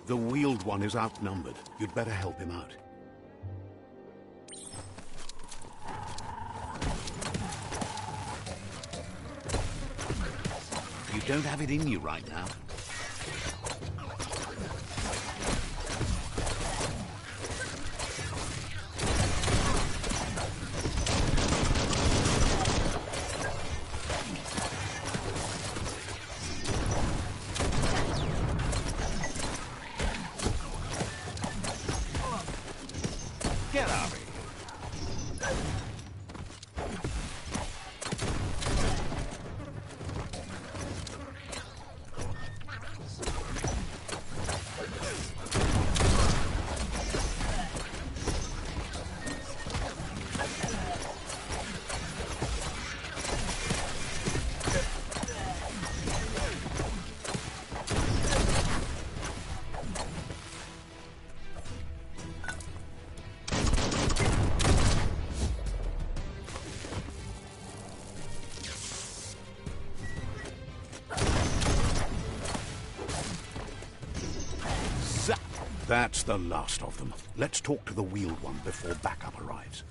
The Wheeled One is outnumbered. You'd better help him out. You don't have it in you right now. Get out of here. That's the last of them. Let's talk to the Wheeled One before backup arrives.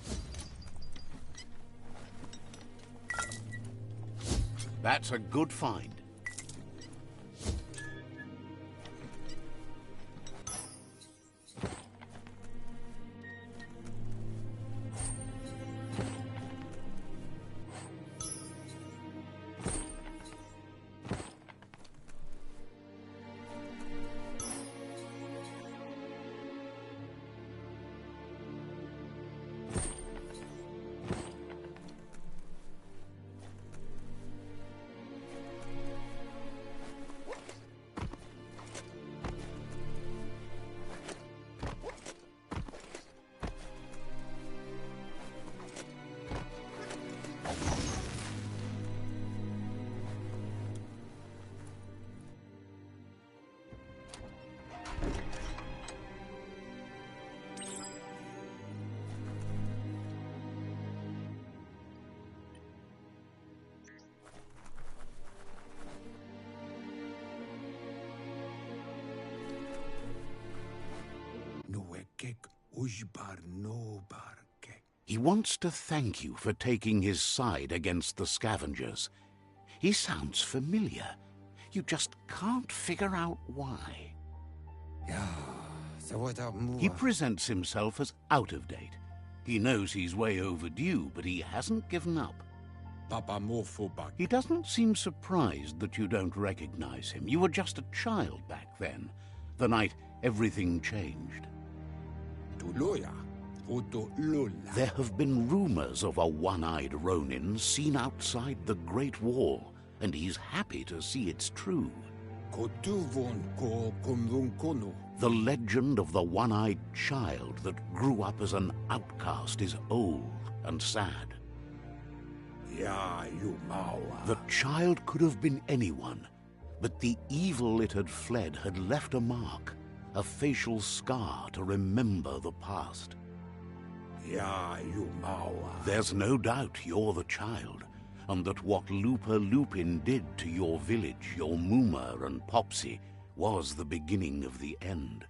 That's a good find. He wants to thank you for taking his side against the scavengers. He sounds familiar. You just can't figure out why. He presents himself as out of date. He knows he's way overdue, but he hasn't given up. He doesn't seem surprised that you don't recognize him. You were just a child back then, the night everything changed. There have been rumors of a one-eyed Ronin seen outside the Great Wall, and he's happy to see it's true. The legend of the one-eyed child that grew up as an outcast is old and sad. The child could have been anyone, but the evil it had fled had left a mark, a facial scar to remember the past. There's no doubt you're the child, and that what Lupa Lupin did to your village, your Muma and Popsy, was the beginning of the end.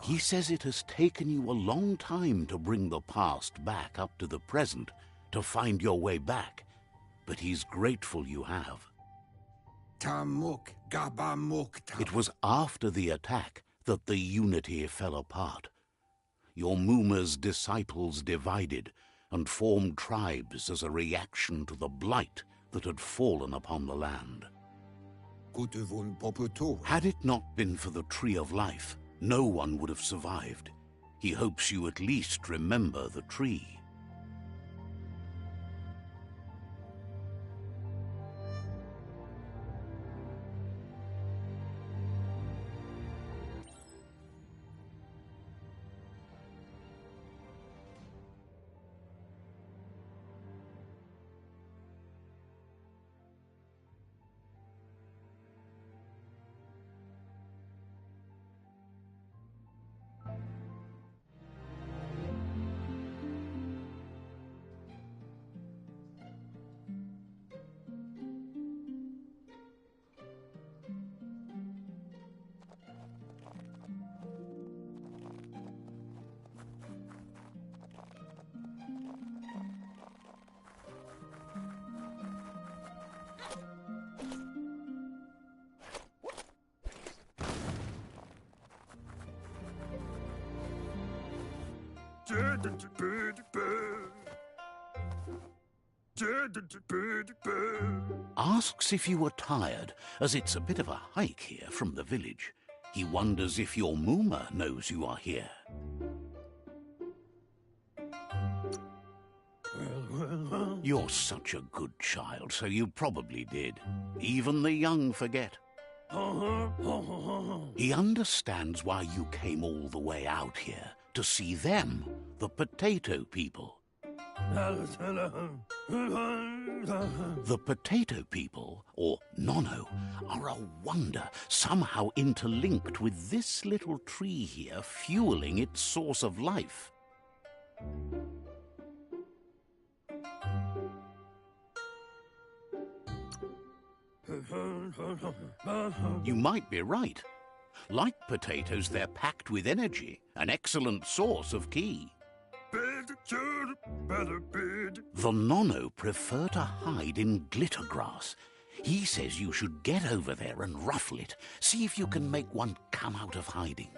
He says it has taken you a long time to bring the past back up to the present, to find your way back, but he's grateful you have. It was after the attack that the unity fell apart. Your Muma's disciples divided and formed tribes as a reaction to the blight that had fallen upon the land. Had it not been for the Tree of Life, no one would have survived. He hopes you at least remember the tree. Asks if you are tired, as it's a bit of a hike here from the village. He wonders if your Muma knows you are here. You're such a good child, so you probably did. Even the young forget. He understands why you came all the way out here, to see them, the potato people. The potato people, or Nono, are a wonder, somehow interlinked with this little tree here, fueling its source of life. You might be right. Like potatoes, they're packed with energy, an excellent source of ki. The Nono prefer to hide in glitter grass. He says you should get over there and ruffle it. See if you can make one come out of hiding.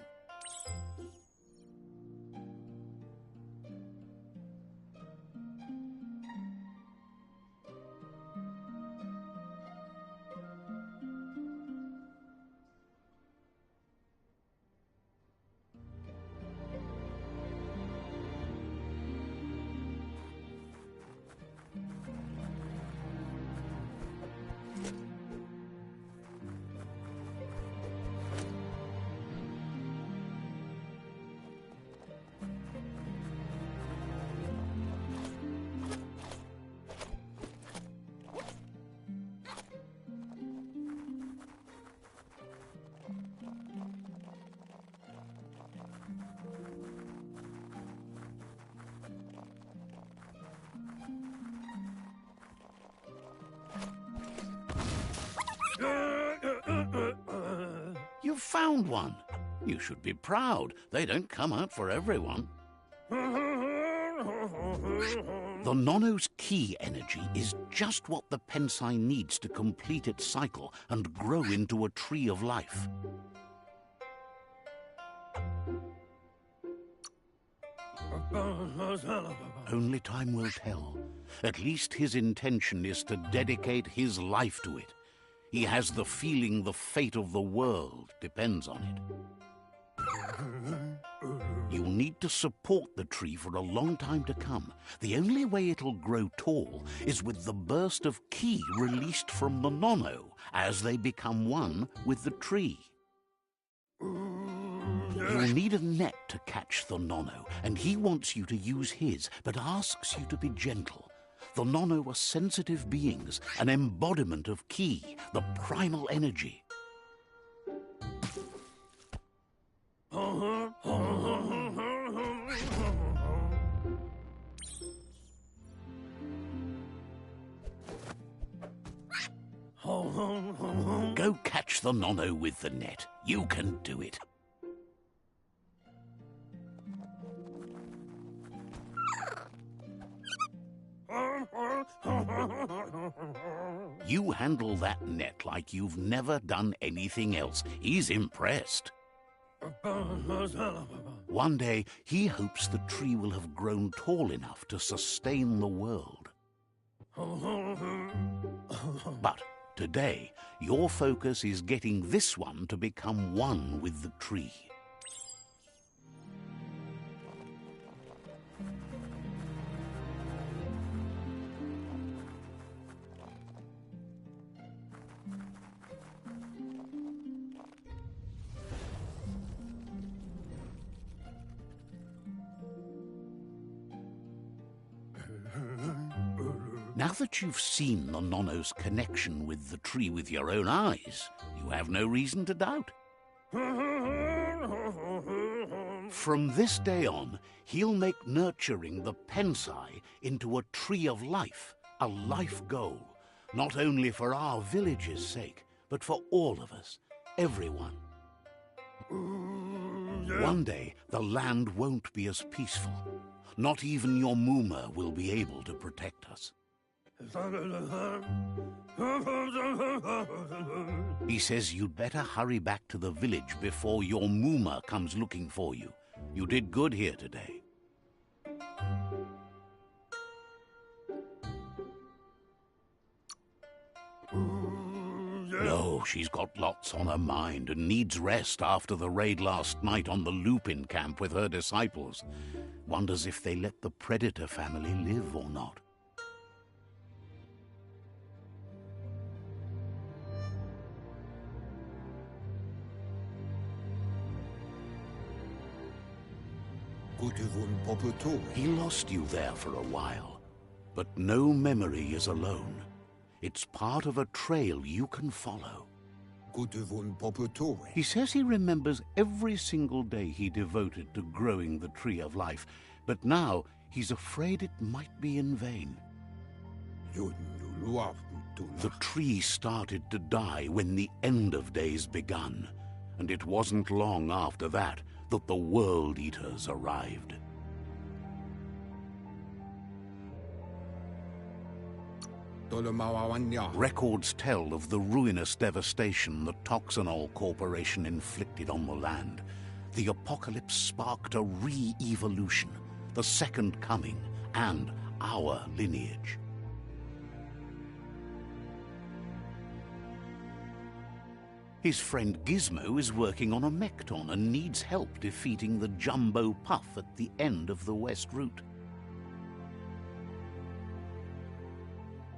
You've found one. You should be proud. They don't come out for everyone. The Nono's ki energy is just what the Pensai needs to complete its cycle and grow into a tree of life. Only time will tell. At least his intention is to dedicate his life to it. He has the feeling the fate of the world depends on it. You'll need to support the tree for a long time to come. The only way it'll grow tall is with the burst of ki released from the Nono as they become one with the tree. You'll need a net to catch the Nono, and he wants you to use his, but asks you to be gentle. The Nono are sensitive beings, an embodiment of ki, the primal energy. Go catch the Nono with the net. You can do it. You handle that net like you've never done anything else. He's impressed. One day, he hopes the tree will have grown tall enough to sustain the world. But today, your focus is getting this one to become one with the tree. Now that you've seen the Nonno's connection with the tree with your own eyes, you have no reason to doubt. From this day on, he'll make nurturing the Pensai into a tree of life, a life goal, not only for our village's sake, but for all of us, everyone. One day, the land won't be as peaceful. Not even your Muma will be able to protect us. He says you'd better hurry back to the village before your Muma comes looking for you. You did good here today. No, she's got lots on her mind and needs rest after the raid last night on the Lupin camp with her disciples. Wonders if they let the Predator family live or not. He lost you there for a while, but no memory is alone. It's part of a trail you can follow. He says he remembers every single day he devoted to growing the Tree of Life, but now he's afraid it might be in vain. The tree started to die when the end of days begun, and it wasn't long after that that the World Eaters arrived. Records tell of the ruinous devastation the Toxanol Corporation inflicted on the land. The apocalypse sparked a re-evolution, the Second Coming, and our lineage. His friend Gizmo is working on a Mekton and needs help defeating the Jumbo Puff at the end of the West Route.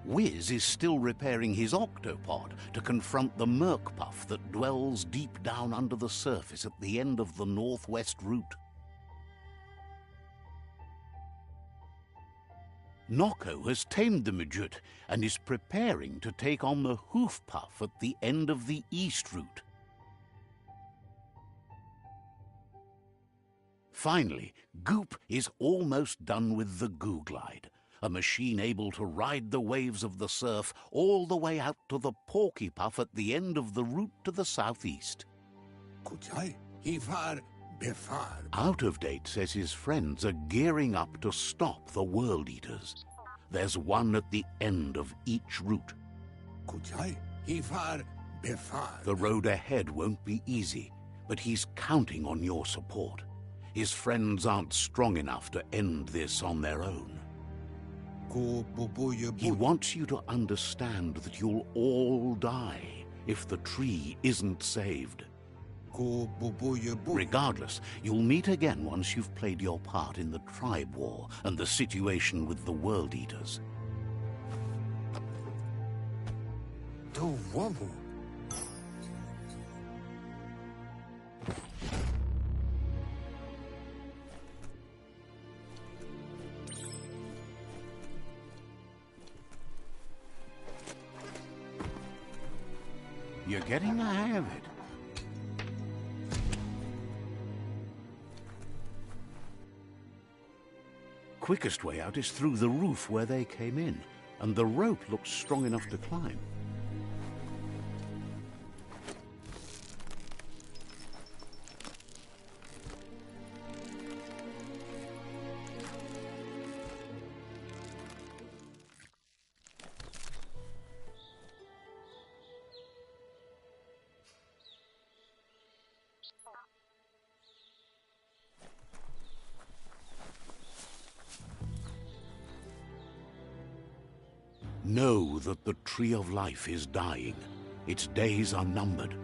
Wiz is still repairing his octopod to confront the Merc Puff that dwells deep down under the surface at the end of the Northwest Route. Nocco has tamed the Midget and is preparing to take on the Hoof Puff at the end of the East Route. Finally, Goop is almost done with the Goo Glide, a machine able to ride the waves of the surf all the way out to the Porky Puff at the end of the route to the southeast. Out of Date says his friends are gearing up to stop the World Eaters. There's one at the end of each route. The road ahead won't be easy, but he's counting on your support. His friends aren't strong enough to end this on their own. He wants you to understand that you'll all die if the tree isn't saved. Regardless, you'll meet again once you've played your part in the tribe war and the situation with the World Eaters. You're getting the hang of it. Quickest way out is through the roof where they came in, and the rope looks strong enough to climb. Know that the Tree of Life is dying. Its days are numbered.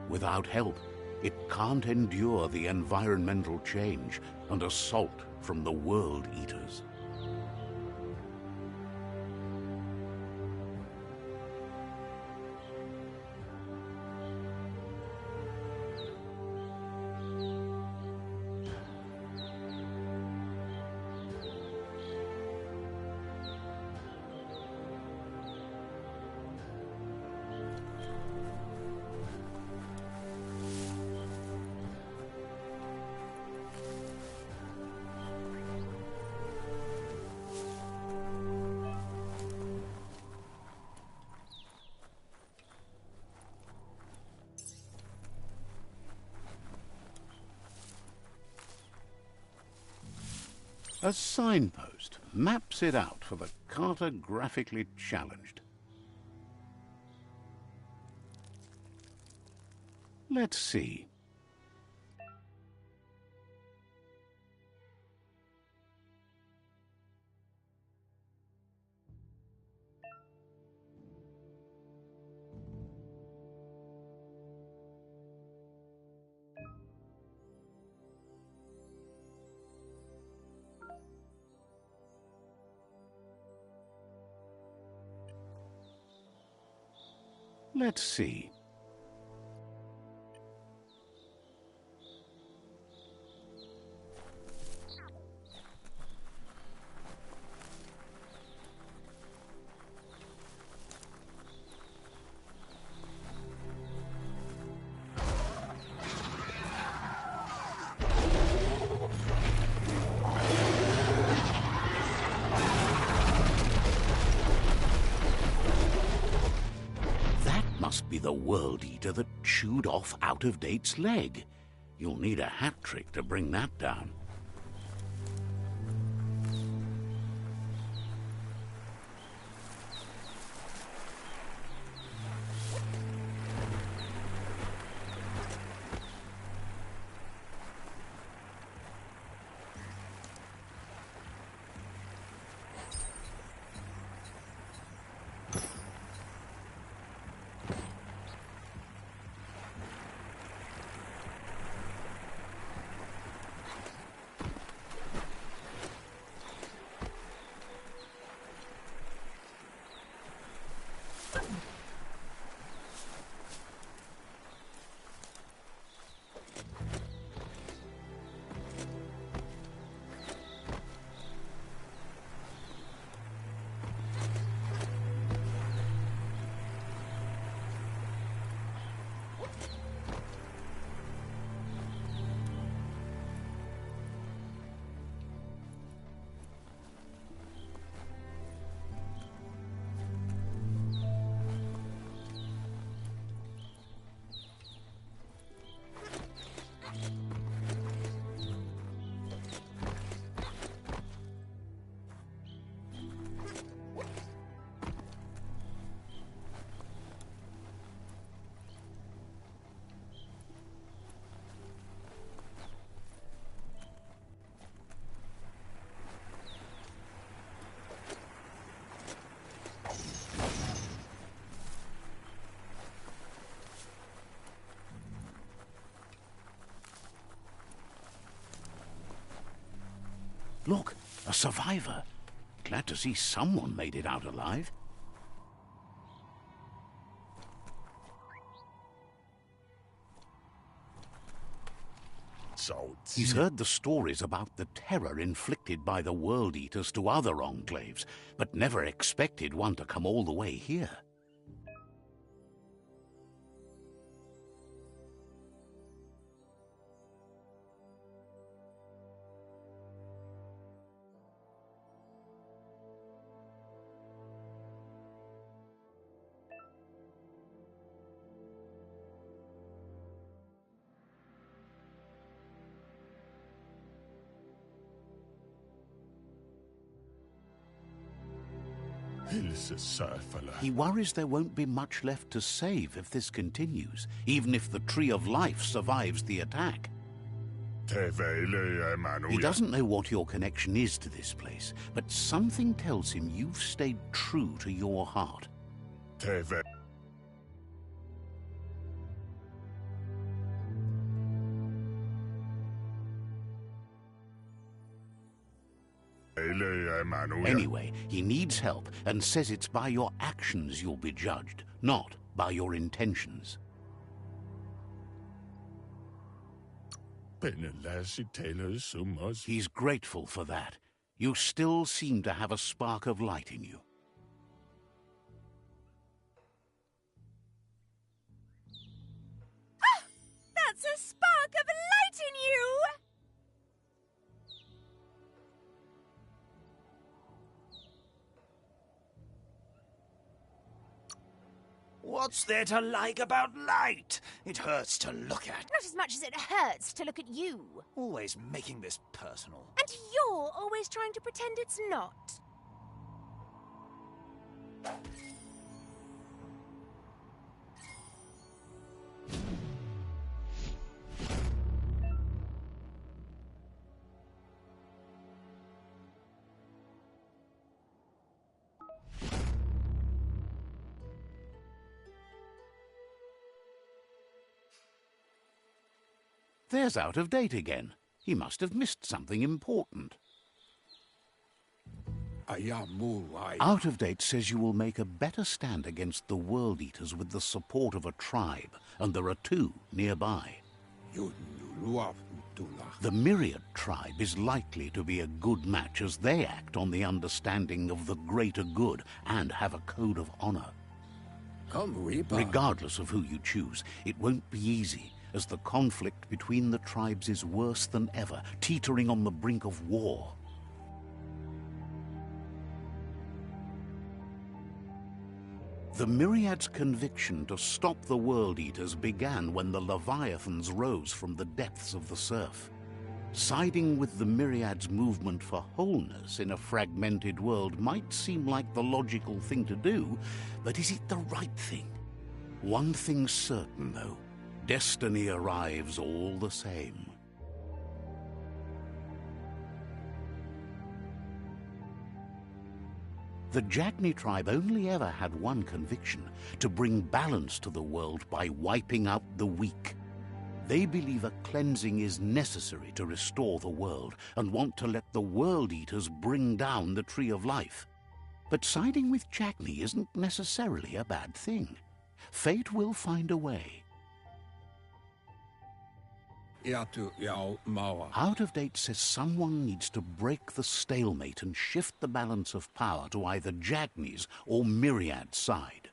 Without help, it can't endure the environmental change and assault from the World Eaters. A signpost maps it out for the cartographically challenged. Let's see. Let's see. Must be the World Eater that chewed off Out-of-Date's leg. You'll need a hat trick to bring that down. Look, a survivor. Glad to see someone made it out alive. He's heard the stories about the terror inflicted by the World Eaters to other enclaves, but never expected one to come all the way here. He worries there won't be much left to save if this continues, even if the Tree of Life survives the attack. He doesn't know what your connection is to this place, but something tells him you've stayed true to your heart. Anyway, he needs help and says it's by your actions you'll be judged, not by your intentions. He's grateful for that. You still seem to have a spark of light in you. Ah! That's a spark of light in you! What's there to like about light? It hurts to look at. Not as much as it hurts to look at you. Always making this personal. And you're always trying to pretend it's not. There's Out of Date again. He must have missed something important. Out of Date says you will make a better stand against the World Eaters with the support of a tribe, and there are two nearby. The Myriad tribe is likely to be a good match as they act on the understanding of the greater good and have a code of honor. Regardless of who you choose, it won't be easy, as the conflict between the tribes is worse than ever, teetering on the brink of war. The Myriad's conviction to stop the World Eaters began when the Leviathans rose from the depths of the surf. Siding with the Myriad's movement for wholeness in a fragmented world might seem like the logical thing to do, but is it the right thing? One thing's certain, though. Destiny arrives all the same. The Jagni tribe only ever had one conviction: to bring balance to the world by wiping out the weak. They believe a cleansing is necessary to restore the world and want to let the World Eaters bring down the Tree of Life. But siding with Jagni isn't necessarily a bad thing. Fate will find a way. Out of Date says someone needs to break the stalemate and shift the balance of power to either Jagni's or Myriad's side.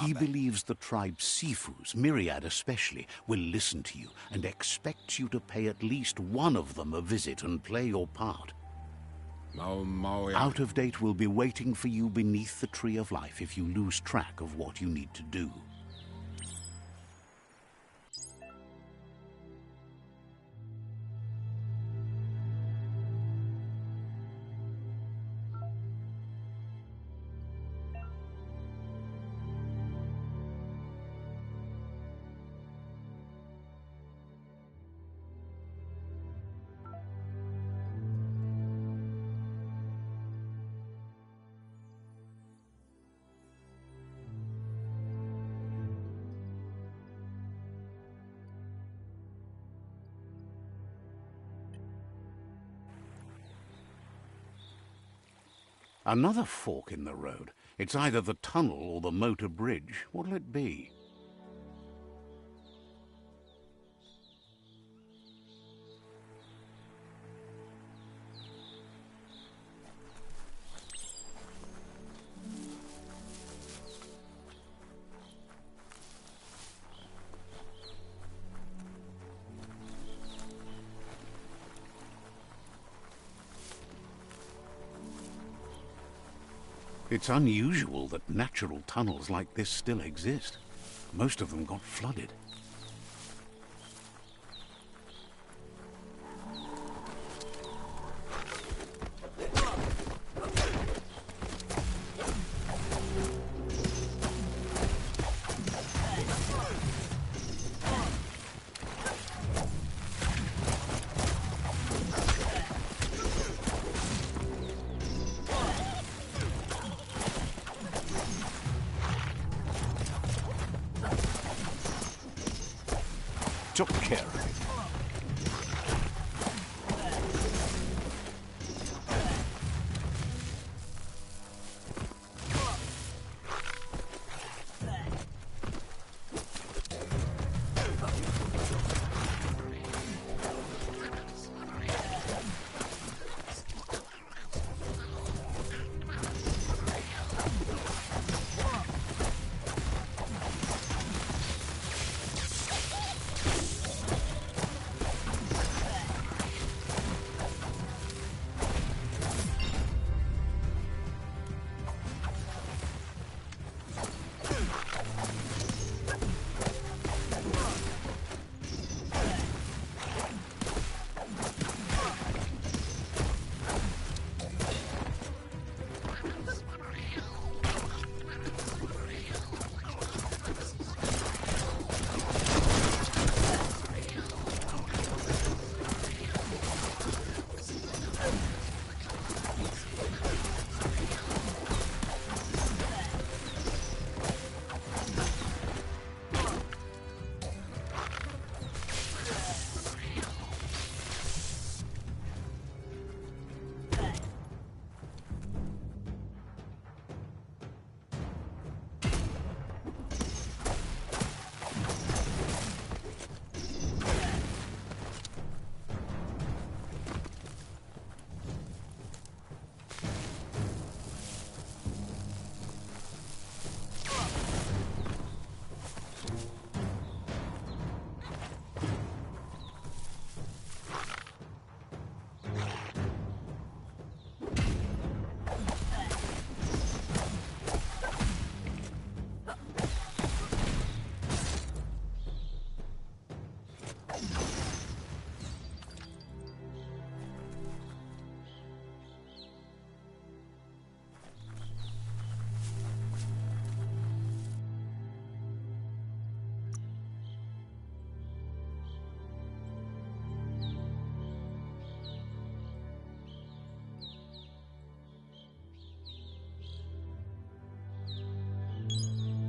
He believes the tribe Sifus, Myriad especially, will listen to you and expects you to pay at least one of them a visit and play your part. Out of Date will be waiting for you beneath the Tree of Life if you lose track of what you need to do. Another fork in the road. It's either the tunnel or the motor bridge. What'll it be? It's unusual that natural tunnels like this still exist. Most of them got flooded. took care of it.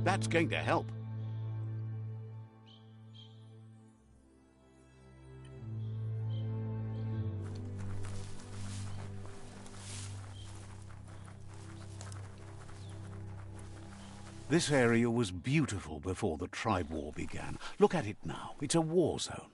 That's going to help. This area was beautiful before the tribe war began. Look at it now. It's a war zone.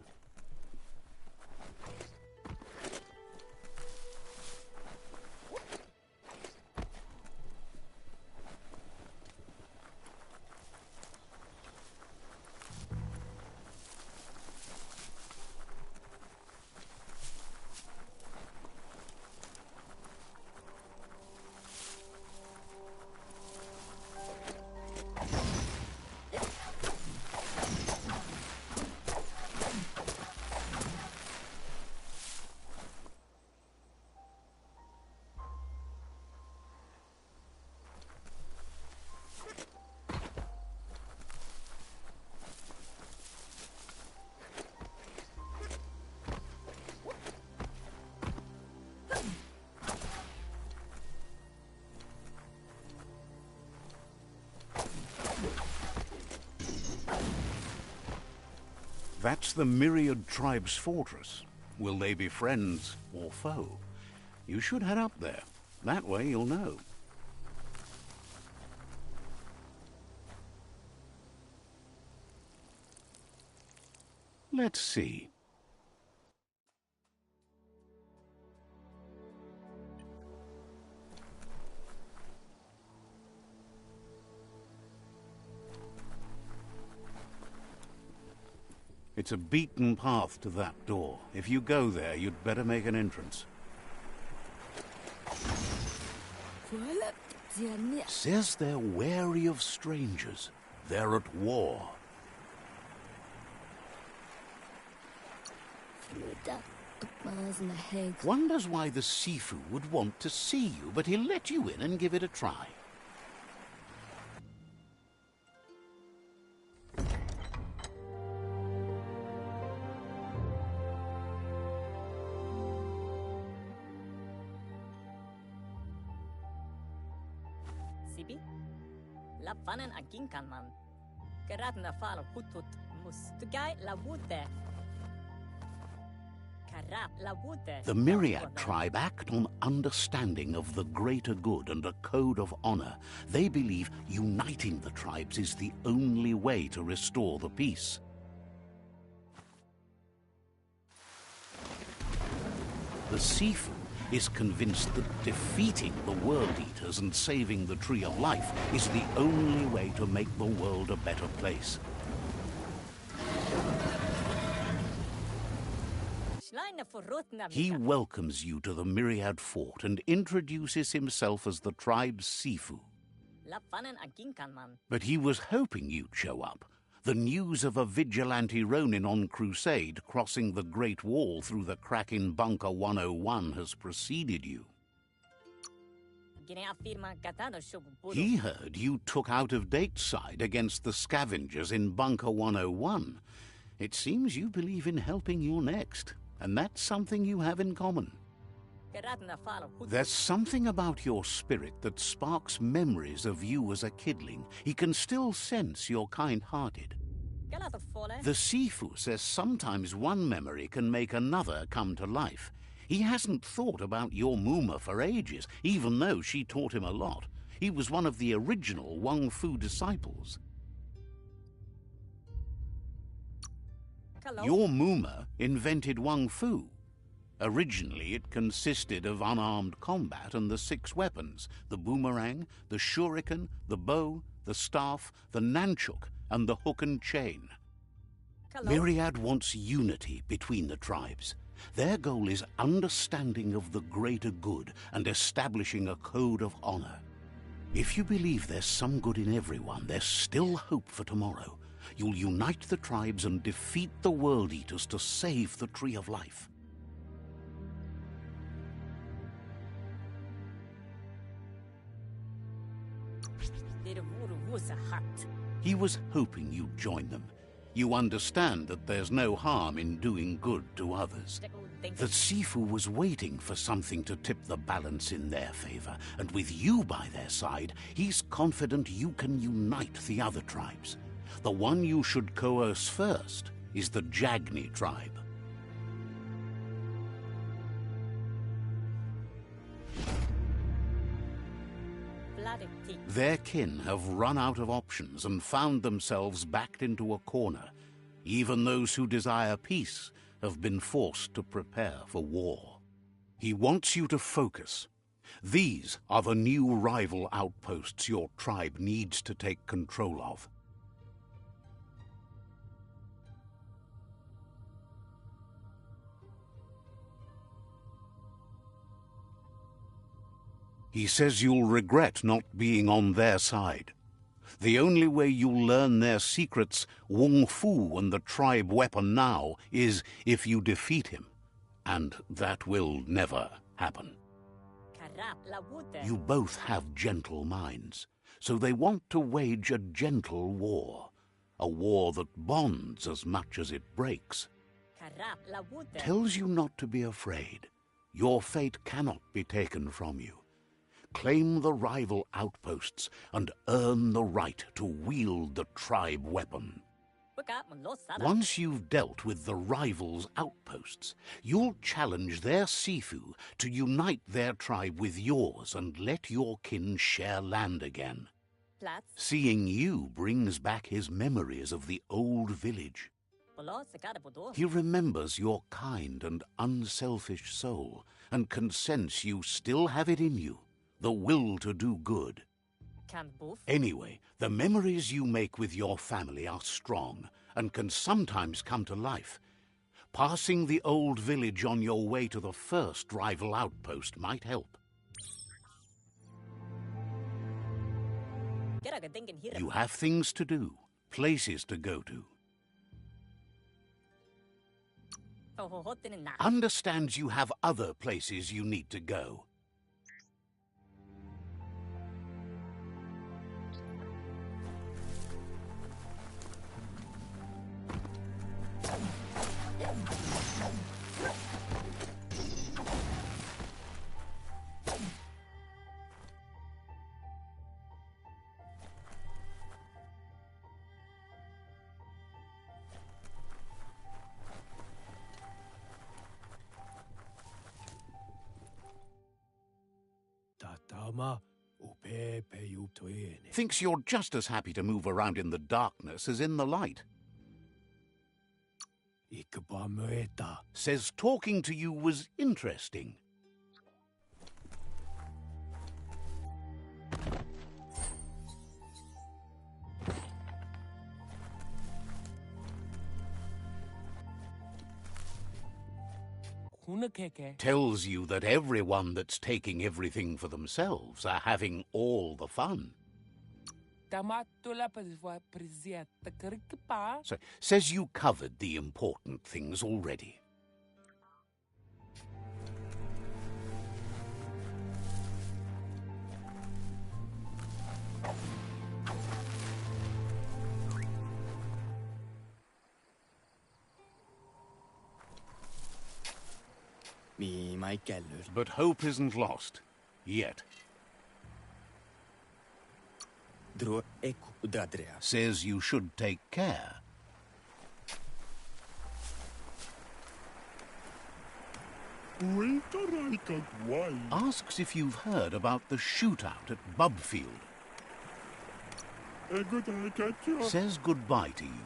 That's the Myriad Tribe's fortress. Will they be friends or foe? You should head up there. That way you'll know. Let's see. It's a beaten path to that door. If you go there, you'd better make an entrance. Says they're wary of strangers. They're at war. Wonders why the Sifu would want to see you, but he'll let you in and give it a try. Sibi? Lapanan aging kan man. The Myriad tribe act on understanding of the greater good and a code of honor. They believe uniting the tribes is the only way to restore the peace. The Sifu is convinced that defeating the World Eaters and saving the Tree of Life is the only way to make the world a better place. He welcomes you to the Myriad Fort and introduces himself as the tribe's Sifu. But he was hoping you'd show up. The news of a vigilante Ronin on crusade crossing the Great Wall through the crack in Bunker 101 has preceded you. He heard you took out-of-date side against the scavengers in Bunker 101. It seems you believe in helping your next, and that's something you have in common. There's something about your spirit that sparks memories of you as a kidling. He can still sense you're kind-hearted. The Sifu says sometimes one memory can make another come to life. He hasn't thought about your Muma for ages, even though she taught him a lot. He was one of the original Wang Fu disciples. Your Muma invented Wang Fu. Originally, it consisted of unarmed combat and the 6 weapons: the boomerang, the shuriken, the bow, the staff, the nunchuk, and the hook and chain. Myriad wants unity between the tribes. Their goal is understanding of the greater good and establishing a code of honor. If you believe there's some good in everyone, there's still hope for tomorrow. You'll unite the tribes and defeat the World Eaters to save the Tree of Life. He was hoping you'd join them. You understand that there's no harm in doing good to others. The Sifu was waiting for something to tip the balance in their favor, and with you by their side, he's confident you can unite the other tribes. The one you should coerce first is the Jagni tribe. Their kin have run out of options and found themselves backed into a corner. Even those who desire peace have been forced to prepare for war. He wants you to focus. These are the new rival outposts your tribe needs to take control of. He says you'll regret not being on their side. The only way you'll learn their secrets, Wung Fu and the tribe weapon now, is if you defeat him. And that will never happen. You both have gentle minds, so they want to wage a gentle war. A war that bonds as much as it breaks. Tells you not to be afraid. Your fate cannot be taken from you. Claim the rival outposts and earn the right to wield the tribe weapon. Once you've dealt with the rivals' outposts, you'll challenge their Sifu to unite their tribe with yours and let your kin share land again. Seeing you brings back his memories of the old village. He remembers your kind and unselfish soul and can sense you still have it in you. The will to do good. Anyway, the memories you make with your family are strong and can sometimes come to life. Passing the old village on your way to the first rival outpost might help. You have things to do, places to go to. Understands you have other places you need to go. Thinks you're just as happy to move around in the darkness as in the light. Says talking to you was interesting. Tells you that everyone that's taking everything for themselves are having all the fun. So, says you covered the important things already. But hope isn't lost. Yet. Says you should take care. Asks if you've heard about the shootout at Bubfield. Says goodbye to you.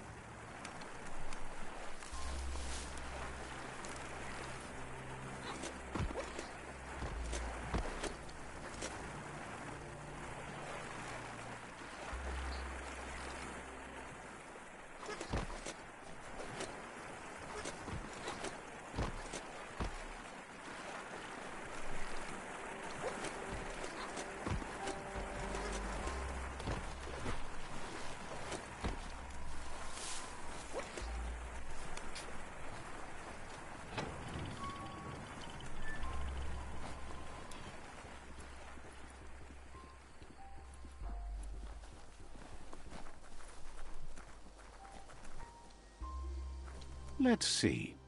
Let's see.